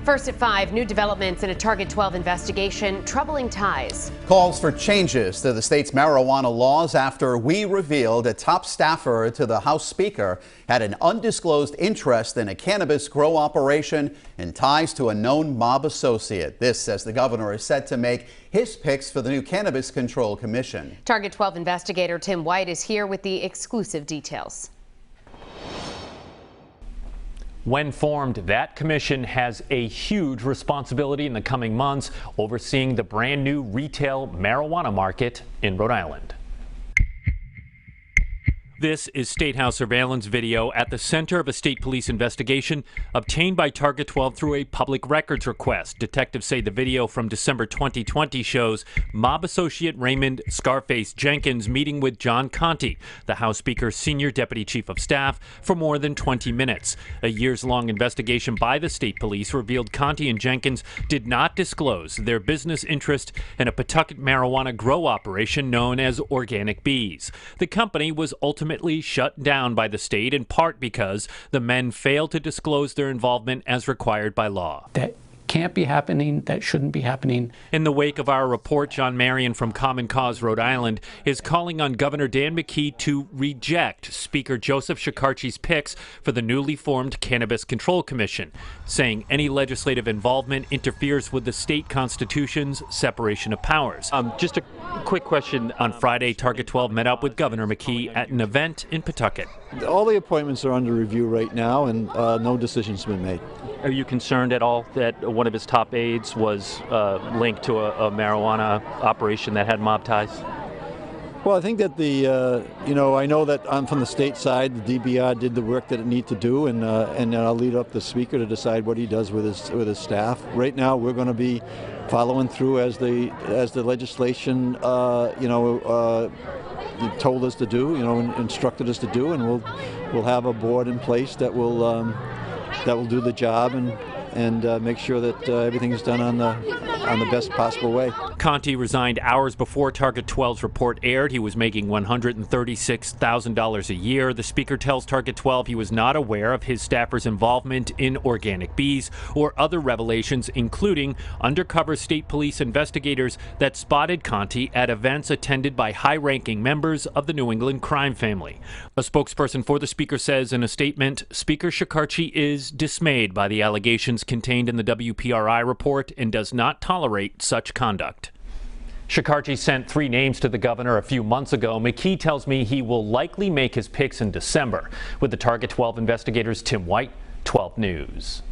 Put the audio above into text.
First at 5, new developments in a Target 12 investigation, troubling ties. Calls for changes to the state's marijuana laws after we revealed a top staffer to the House Speaker had an undisclosed interest in a cannabis grow operation and ties to a known mob associate. This as the governor is set to make his picks for the new Cannabis Control Commission. Target 12 investigator Tim White is here with the exclusive details. When formed, that commission has a huge responsibility in the coming months, overseeing the brand new retail marijuana market in Rhode Island. This is State House surveillance video at the center of a state police investigation obtained by Target 12 through a public records request. Detectives say the video from December 2020 shows mob associate Raymond Scarface Jenkins meeting with John Conti, the House Speaker's senior deputy chief of staff, for more than 20 minutes. A years-long investigation by the state police revealed Conti and Jenkins did not disclose their business interest in a Pawtucket marijuana grow operation known as Organic Bees. The company was ultimately shut down by the state, in part because the men failed to disclose their involvement as required by law. That can't be happening. That shouldn't be happening. In the wake of our report, John Marion from Common Cause Rhode Island is calling on Governor Dan McKee to reject Speaker Joseph Shekarchi's picks for the newly formed Cannabis Control Commission, saying any legislative involvement interferes with the state constitution's separation of powers. Just a quick question. On Friday, Target 12 met up with Governor McKee at an event in Pawtucket. All the appointments are under review right now, and no decision's been made. Are you concerned at all that one of his top aides was linked to a marijuana operation that had mob ties? Well, I think that I know that I'm from the state side. The DBR did the work that it needed to do, and I'll leave up the speaker to decide what he does with his staff. Right now, we're going to be following through as the legislation, told us to do, instructed us to do, and we'll have a board in place that will do the job and make sure that everything is done on the best possible way. Conti resigned hours before Target 12's report aired. He was making $136,000 a year. The speaker tells Target 12 he was not aware of his staffers' involvement in Organic Bees or other revelations, including undercover state police investigators that spotted Conti at events attended by high-ranking members of the New England crime family. A spokesperson for the speaker says in a statement, Speaker Shekarchi is dismayed by the allegations contained in the WPRI report and does not tolerate such conduct. Shekarchi sent 3 names to the governor a few months ago. McKee tells me he will likely make his picks in December. With the Target 12 investigators, Tim White, 12 News.